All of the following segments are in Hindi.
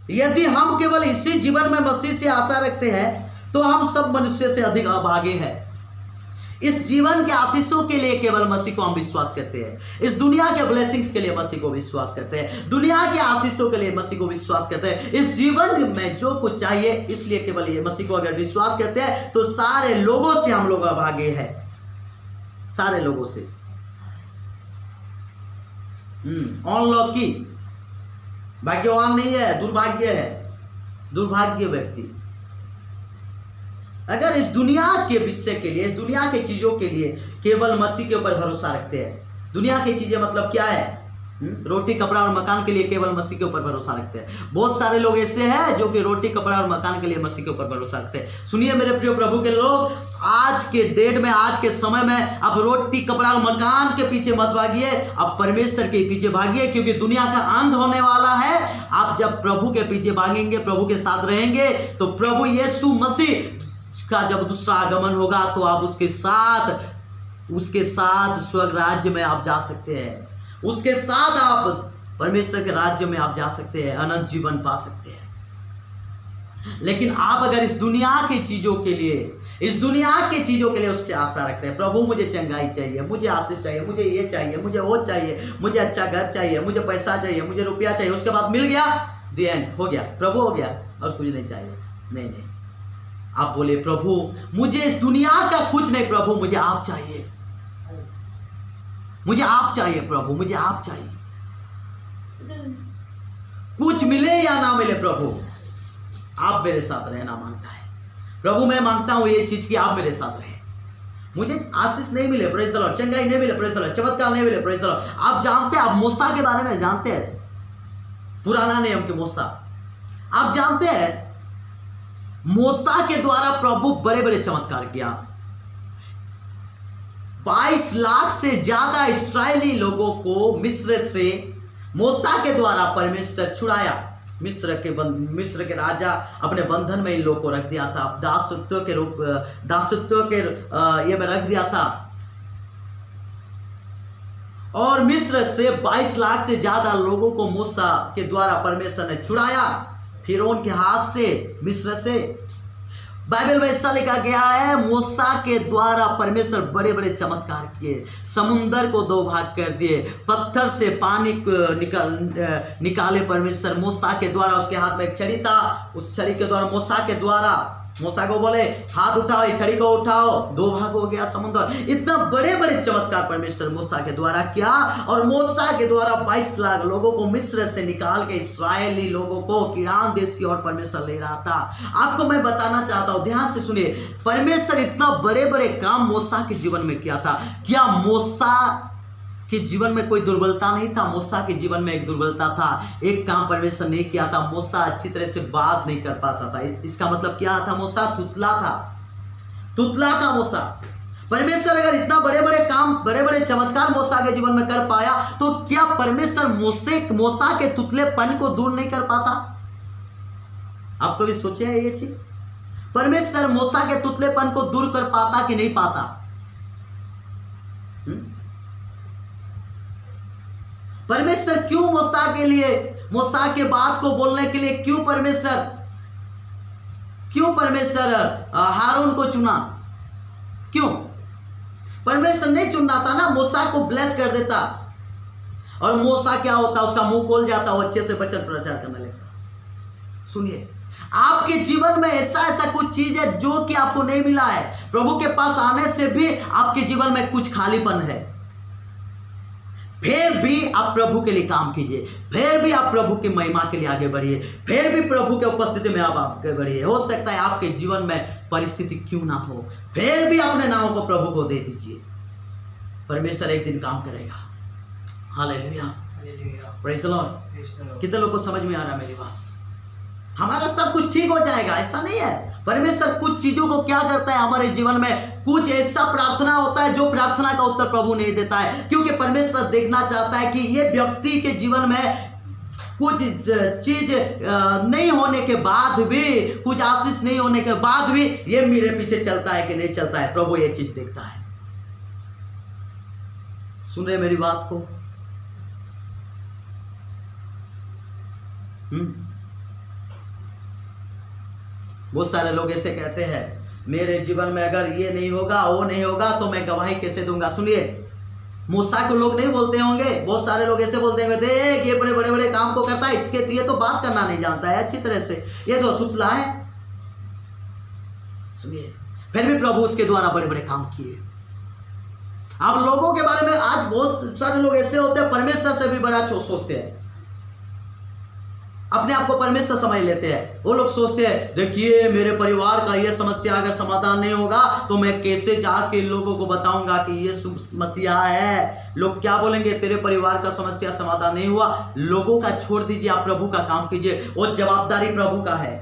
यदि हम केवल इसी जीवन में मसीह से आशा रखते हैं तो हम सब मनुष्य से अधिक अभागे हैं। इस जीवन के आशीषों के लिए केवल मसीह को हम विश्वास करते हैं। इस दुनिया के ब्लेसिंग्स के लिए मसीह को विश्वास करते हैं। दुनिया के आशीषों के लिए मसीह को विश्वास करते हैं। इस जीवन में जो कुछ चाहिए इसलिए केवल ये मसीह को अगर विश्वास करते हैं तो सारे लोगों से हम लोग अभागे हैं, सारे लोगों से। अनलॉकी, भाग्यवान नहीं है, दुर्भाग्य है, दुर्भाग्य व्यक्ति। अगर इस दुनिया के विषय के लिए, इस दुनिया के चीजों के लिए केवल मसीह के ऊपर भरोसा रखते हैं। दुनिया की चीजें मतलब क्या है? रोटी कपड़ा और मकान के लिए केवल मसीह के ऊपर भरोसा रखते हैं। बहुत सारे लोग ऐसे हैं जो कि रोटी कपड़ा और मकान के लिए मसीह के ऊपर भरोसा रखते हैं। सुनिए मेरे प्रिय प्रभु के लोग, आज के डेट में, आज के समय में अब रोटी कपड़ा और मकान के पीछे मत भागिए, अब परमेश्वर के पीछे भागिए, क्योंकि दुनिया का अंत होने वाला है। आप जब प्रभु के पीछे भागेंगे, प्रभु के साथ रहेंगे, तो प्रभु यीशु मसीह का जब दूसरा आगमन होगा तो आप उसके साथ स्वर्ग राज्य में आप जा सकते हैं। उसके साथ आप परमेश्वर के राज्य में आप जा सकते हैं, अनंत जीवन पा सकते हैं। लेकिन आप अगर इस दुनिया की चीजों के लिए उसकी आशा रखते हैं, प्रभु मुझे चंगाई चाहिए, मुझे आशीष चाहिए, मुझे ये चाहिए, मुझे वो चाहिए, मुझे अच्छा घर चाहिए, मुझे पैसा चाहिए, मुझे रुपया चाहिए, उसके बाद मिल गया, द एंड हो गया, प्रभु हो गया और कुछ नहीं चाहिए। नहीं, आप बोले प्रभु मुझे इस दुनिया का कुछ नहीं, प्रभु मुझे आप चाहिए, मुझे आप चाहिए, प्रभु मुझे आप चाहिए। कुछ मिले या ना मिले, प्रभु आप मेरे साथ रहना मांगता है। प्रभु मैं मांगता हूं ये चीज कि आप मेरे साथ रहे। मुझे आशीष नहीं मिले, प्रेज द लॉर्ड, चंगाई नहीं मिले, प्रेज द लॉर्ड, चमत्कार नहीं मिले, प्रेज द लॉर्ड। आप जानते हैं, आप मूसा के बारे में जानते हैं, पुराना नियम के मूसा, आप जानते हैं मूसा के द्वारा प्रभु बड़े बड़े चमत्कार किया। 22 लाख से ज्यादा इस्राएली लोगों को मिस्र से मूसा के द्वारा परमेश्वर छुड़ाया। मिस्र के राजा अपने बंधन में इन लोगों को रख दिया था, दासत्व के ये में रख दिया था। और मिस्र से 22 लाख से ज्यादा लोगों को मूसा के द्वारा परमेश्वर ने छुड़ाया फिरौन के हाथ से, मिस्र से। बाइबल में ऐसा लिखा गया है, मूसा के द्वारा परमेश्वर बड़े बड़े चमत्कार किए। समुंदर को 2 भाग कर दिए, पत्थर से पानी निकाले परमेश्वर मूसा के द्वारा। उसके हाथ में एक छड़ी था, उस छड़ी के द्वारा मूसा को बोले हाथ उठाओ, ये छड़ी को उठाओ, 2 भाग हो गया समुद्र। इतना बड़े बड़े चमत्कार परमेश्वर मूसा के द्वारा किया। और मूसा के द्वारा 22 लाख लोगों को मिस्र से निकाल के इस्राएली लोगों को किरान देश की ओर परमेश्वर ले रहा था। आपको मैं बताना चाहता हूं, ध्यान से सुनिए, परमेश्वर इतना बड़े बड़े काम मूसा के जीवन में किया था। क्या मूसा के जीवन में कोई दुर्बलता नहीं था? मूसा के जीवन में एक दुर्बलता था, एक काम परमेश्वर नहीं किया था, मूसा अच्छी तरह से बात नहीं कर पाता था। इसका मतलब क्या था? मूसा तुतला था मूसा। परमेश्वर अगर इतना बड़े बड़े काम, बड़े बड़े चमत्कार मूसा के जीवन में कर पाया, तो क्या परमेश्वर मूसा के तुतलेपन को दूर नहीं कर पाता? आप कभी सोचे है ये चीज? परमेश्वर मूसा के तुतलेपन को दूर कर पाता कि नहीं पाता? परमेश्वर क्यों मूसा के बात को बोलने के लिए क्यों परमेश्वर हारून को चुना? क्यों? परमेश्वर नहीं चुनना था ना, मूसा को ब्लेस कर देता और मूसा क्या होता, उसका मुंह खोल जाता, वो अच्छे से वचन प्रचार करने लगता। सुनिए, आपके जीवन में ऐसा कुछ चीज है जो कि आपको नहीं मिला है। प्रभु के पास आने से भी आपके जीवन में कुछ खालीपन है, फिर भी आप प्रभु के लिए काम कीजिए, फिर भी आप प्रभु की महिमा के लिए आगे बढ़िए, फिर भी प्रभु के उपस्थिति में आप आगे बढ़िए। हो सकता है आपके जीवन में परिस्थिति क्यों ना हो, फिर भी अपने नाम को प्रभु को दे दीजिए। परमेश्वर एक दिन काम करेगा। Hallelujah, praise the lord. कितने लोगों को समझ में आ रहा है मेरी बात? हमारा सब कुछ ठीक हो जाएगा, ऐसा नहीं है। परमेश्वर कुछ चीजों को क्या करता है हमारे जीवन में, कुछ ऐसा प्रार्थना होता है जो प्रार्थना का उत्तर प्रभु नहीं देता है, क्योंकि परमेश्वर देखना चाहता है कि ये व्यक्ति के जीवन में कुछ चीज नहीं होने के बाद भी, कुछ आशीष नहीं होने के बाद भी ये मेरे पीछे चलता है कि नहीं चलता है। प्रभु ये चीज देखता है। सुन रहे मेरी बात को? बहुत सारे लोग ऐसे कहते हैं, मेरे जीवन में अगर ये नहीं होगा वो नहीं होगा तो मैं गवाही कैसे दूंगा। सुनिए, मूसा को लोग नहीं बोलते होंगे, बहुत सारे लोग ऐसे बोलते होंगे, देख ये बड़े बड़े बड़े काम को करता है, इसके लिए तो बात करना नहीं जानता है अच्छी तरह से, ये जो तुतला है। सुनिए, फिर भी प्रभु उसके द्वारा बड़े बड़े काम किए। आप लोगों के बारे में आज बहुत सारे लोग ऐसे होते हैं, परमेश्वर से भी बड़ा सोचते हैं, अपने आप को परमेश्वर समझ लेते हैं। वो लोग सोचते हैं, देखिए मेरे परिवार का ये समस्या अगर समाधान नहीं होगा तो मैं कैसे जाके लोगों को बताऊंगा कि ये मसीहा है। लोग क्या बोलेंगे, तेरे परिवार का समस्या समाधान नहीं हुआ। लोगों का छोड़ दीजिए, आप प्रभु का काम कीजिए। वो जवाबदारी प्रभु का है,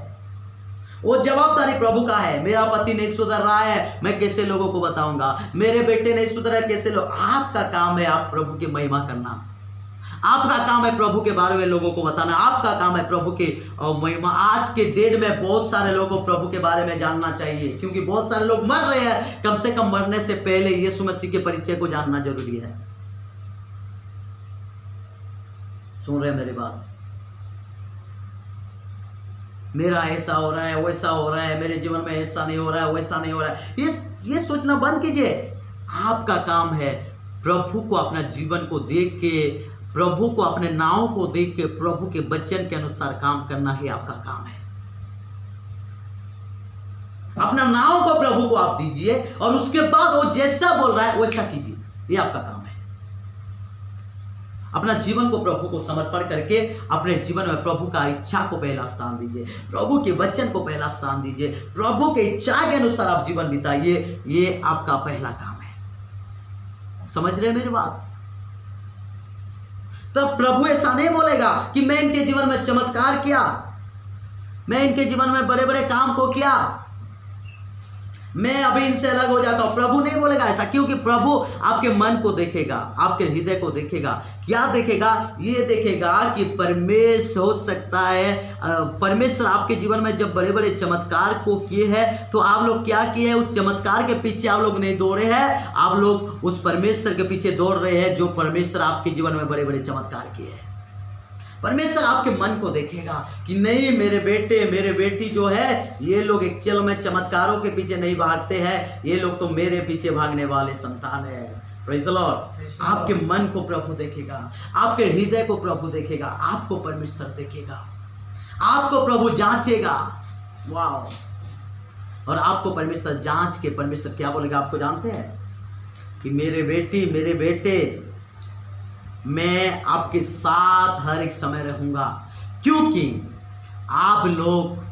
वो जवाबदारी प्रभु का है। मेरा पति नहीं सुधर रहा है, मैं कैसे लोगों को बताऊंगा। मेरे बेटे नहीं सुधर रहे, कैसे लोग। आपका काम है आप प्रभु की महिमा करना, आपका काम है प्रभु के बारे में लोगों को बताना, आपका काम है प्रभु की महिमा। आज के डेट में बहुत सारे लोगों को प्रभु के बारे में जानना चाहिए, क्योंकि बहुत सारे लोग मर रहे हैं। कम से कम मरने से पहले यीशु मसीह के परिचय को जानना जरूरी है। सुन रहे मेरी बात? मेरा ऐसा हो रहा है, वैसा हो रहा है, मेरे जीवन में ऐसा नहीं हो रहा है, वैसा नहीं हो रहा है, ये सोचना बंद कीजिए। आपका काम है प्रभु को अपना जीवन को देख के, प्रभु को अपने नाव को देख के, प्रभु के वचन के अनुसार काम करना ही आपका काम है। अपना नाव को प्रभु को आप दीजिए और उसके बाद वो जैसा बोल रहा है वैसा कीजिए, ये आपका काम है। अपना जीवन को प्रभु को समर्पण करके अपने जीवन में प्रभु का इच्छा को पहला स्थान दीजिए, प्रभु के वचन को पहला स्थान दीजिए, प्रभु के इच्छा के अनुसार आप जीवन बिताइए। ये आपका पहला काम है। समझ रहे मेरी बात? तब प्रभु ऐसा नहीं बोलेगा कि मैं इनके जीवन में चमत्कार किया, मैं इनके जीवन में बड़े बड़े काम को किया, मैं अभी इनसे अलग हो जाता हूं। प्रभु नहीं बोलेगा ऐसा, क्योंकि प्रभु आपके मन को देखेगा, आपके हृदय को देखेगा। क्या देखेगा? ये देखेगा कि परमेश्वर हो सकता है, परमेश्वर आपके जीवन में जब बड़े बड़े चमत्कार को किए हैं तो आप लोग क्या किए हैं? उस चमत्कार के पीछे आप लोग नहीं दौड़े हैं, आप लोग उस परमेश्वर के पीछे दौड़ रहे हैं जो परमेश्वर आपके जीवन में बड़े बड़े चमत्कार किए हैं। परमेश्वर आपके मन को देखेगा कि नहीं, मेरे बेटे मेरे बेटी जो है ये लोग एक्चुअल में चमत्कारों के पीछे नहीं भागते हैं, ये लोग तो मेरे पीछे भागने वाले संतान है। Praise the Lord. आपके मन को प्रभु देखेगा, आपके हृदय को प्रभु देखेगा, आपको परमेश्वर देखेगा, आपको प्रभु जांचेगा। वाह। और आपको परमेश्वर जांच के परमेश्वर क्या बोलेगा आपको जानते हैं? कि मेरे बेटी मेरे बेटे, मैं आपके साथ हर एक समय रहूंगा, क्योंकि आप लोग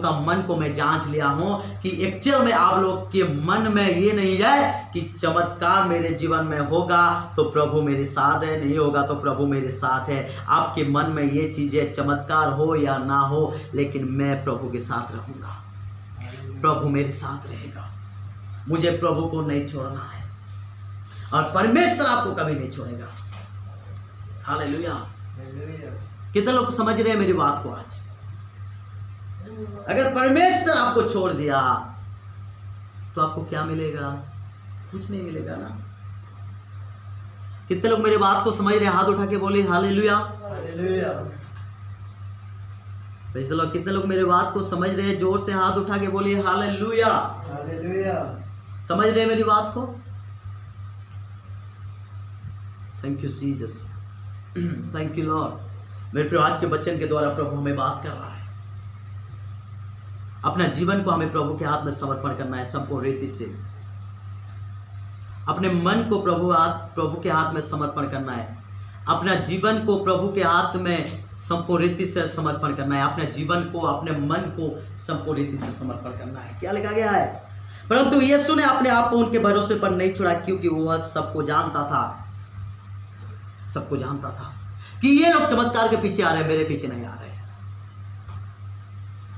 का मन को मैं जांच लिया हूं कि एक्चुअल में आप लोग के मन में ये नहीं है कि चमत्कार मेरे जीवन में होगा तो प्रभु मेरे साथ है, नहीं होगा तो प्रभु मेरे साथ है। आपके मन में ये चीजें, चमत्कार हो या ना हो, लेकिन मैं प्रभु के साथ रहूंगा, प्रभु मेरे साथ रहेगा, मुझे प्रभु को नहीं छोड़ना है और परमेश्वर आपको कभी नहीं छोड़ेगा। हालेलुया। कितने लोग समझ रहे हैं मेरी बात को? आज अगर परमेश्वर आपको छोड़ दिया तो आपको क्या मिलेगा? कुछ नहीं मिलेगा ना। कितने लोग मेरी बात को समझ रहे हैं? हाथ उठा के बोले हालेलुया। Praise the lord. कितने लोग मेरी बात को समझ रहे हैं? जोर से हाथ उठा के बोलिए हालेलुया। समझ रहे हैं मेरी बात को? Thank you Jesus, thank you Lord. मेरे प्रिय, आज के वचन के द्वारा प्रभु हमें बात कर रहा है। अपना जीवन को हमें प्रभु के हाथ में समर्पण करना है संपूर्ण रीति से। अपने मन को प्रभु के हाथ में समर्पण करना है। अपना जीवन को प्रभु के हाथ में संपूर्ण रीति से समर्पण करना है। अपने जीवन को, अपने मन को संपूर्ण रीति से समर्पण करना है। क्या लिखा गया है? परंतु यीशु ने अपने आप को उनके भरोसे पर नहीं छोड़ा, क्योंकि वह सबको जानता था, सबको जानता था कि ये लोग चमत्कार के पीछे आ रहे हैं, मेरे पीछे नहीं आ रहे हैं।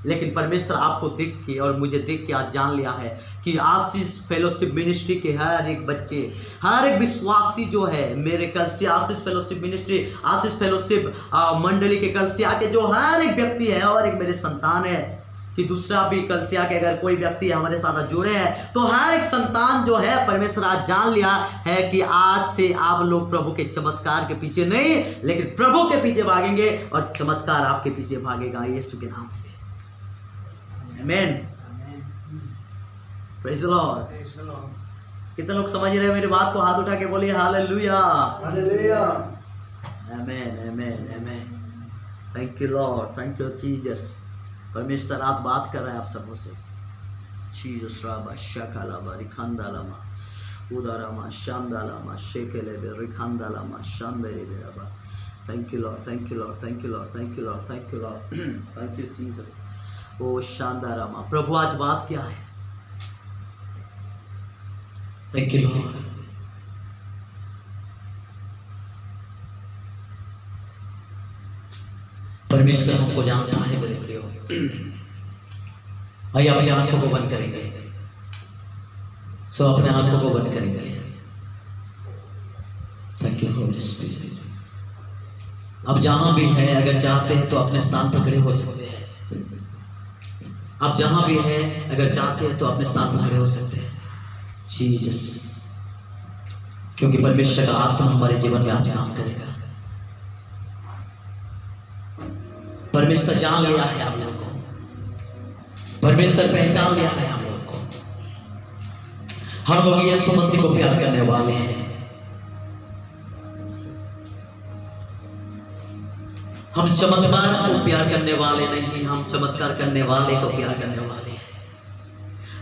लेकिन परमेश्वर आपको देख के और मुझे देख के आज जान लिया है कि आशीष फेलोशिप मिनिस्ट्री के हर एक बच्चे, हर एक विश्वासी जो है, मेरे कलसिया आशीष फेलोशिप मिनिस्ट्री, आशीष फेलोशिप मंडली के कलसिया के जो हर एक व्यक्ति है और एक मेरे संतान है, कि दूसरा भी कलसिया के अगर कोई व्यक्ति हमारे साथ जुड़े हैं तो हर एक संतान जो है, परमेश्वर आज जान लिया है कि आज से आप लोग प्रभु के चमत्कार के पीछे नहीं, लेकिन प्रभु के पीछे भागेंगे और चमत्कार आपके पीछे भागेगा यीशु के नाम से। आमेन। Praise the lord. कितने लोग समझ रहे हैं मेरी बात को? हाथ उठा के बोलिए हालेलुया, हालेलुया, आमेन, आमेन, आमेन। Thank you lord, thank you Jesus. परमेश्वर आज बात कर रहा है आप सबों से। जीसस राबा शकालाबा रिखंदालामा उदारामा शांदालामा शेकेलेबे रिखंदालामा शांदेलेबे राबा। Thank you lord, thank you lord, thank you lord, thank you lord, thank you lord, thank you Jesus. ओ शांदारामा। प्रभु आज बात क्या है? Thank you lord. परमेश्वर हमको जानता है मेरे प्रियो। भाई अपनी आंखों को बंद करेंगे, सो अपने आंखों को बंद करेंगे। Thank you Holi spirit. अब जहां भी है, अगर चाहते हैं तो अपने स्थान पर खड़े हो सकते हैं। आप जहां भी है, अगर चाहते हैं तो अपने स्थान पर खड़े हो सकते हैं। जीसस, क्योंकि परमेश्वर का आत्मा हमारे जीवन में आज काम करेगा। परमेश्वर जान लिया है आप लोगों को, परमेश्वर पहचान लिया है हम लोगों को। हम लोग यीशु मसीह को प्यार करने वाले हैं। हम चमत्कार को प्यार करने वाले नहीं, हम चमत्कार करने वाले को प्यार करने वाले हैं।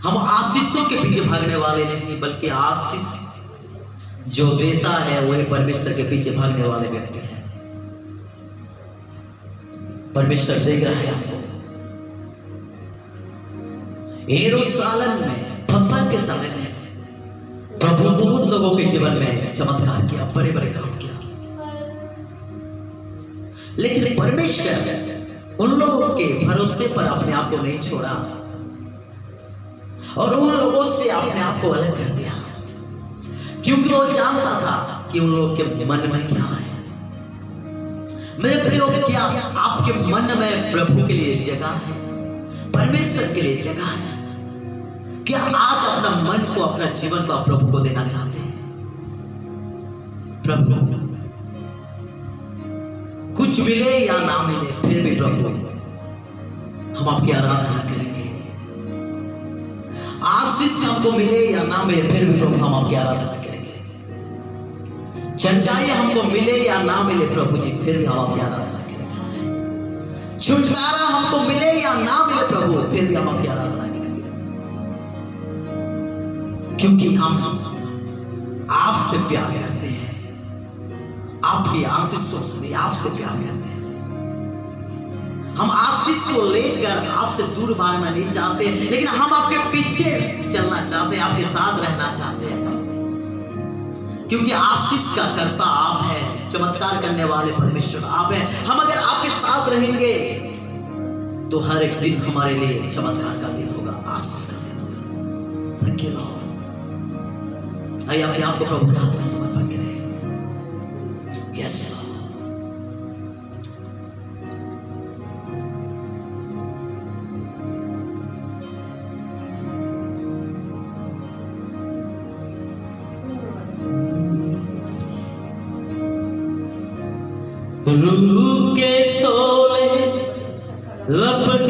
हम आशीषों के पीछे भागने वाले नहीं, बल्कि आशीष जो देता है वही परमेश्वर के पीछे भागने वाले व्यक्ति हैं। परमेश्वर देख रहा है आपको। यरूशलेम में फसह के समय में प्रभु बहुत लोगों के जीवन में चमत्कार किया, बड़े बड़े काम किया, लेकिन परमेश्वर उन लोगों के भरोसे पर अपने आप को नहीं छोड़ा और उन लोगों से अपने आप को अलग कर दिया, क्योंकि वो जानता था कि उन लोगों के मन में क्या है। मेरे प्रियो, क्या आपके मन में प्रभु के लिए जगह है? परमेश्वर के लिए जगह है? क्या आज अपना मन को, अपना जीवन को आप प्रभु को देना चाहते हैं? प्रभु कुछ मिले या ना मिले, फिर भी प्रभु हम आपकी आराधना करेंगे। आशीष हमको मिले या ना मिले, फिर भी प्रभु हम आपकी आराधना करेंगे। चंगाई हमको मिले या ना मिले प्रभु जी, फिर भी हम आपकी आराधना करेंगे। छुटकारा हमको मिले या ना मिले प्रभु, फिर भी हम आपकी आराधना करेंगे, क्योंकि हम आपसे प्यार करते हैं, आपकी आशीषों से आपसे प्यार करते हैं। हम आशीष को लेकर आपसे दूर भागना नहीं चाहते, लेकिन हम आपके पीछे चलना चाहते हैं, आपके साथ रहना चाहते हैं, क्योंकि आशीष का कर्ता आप हैं, चमत्कार करने वाले परमेश्वर आप हैं। हम अगर आपके साथ रहेंगे तो हर एक दिन हमारे लिए चमत्कार का दिन होगा, आशीष का दिन होगा। Thank you Lord. आइए अपने आप को प्रभु के हाथ में समर्पण करें। यस रूह के सोले लपट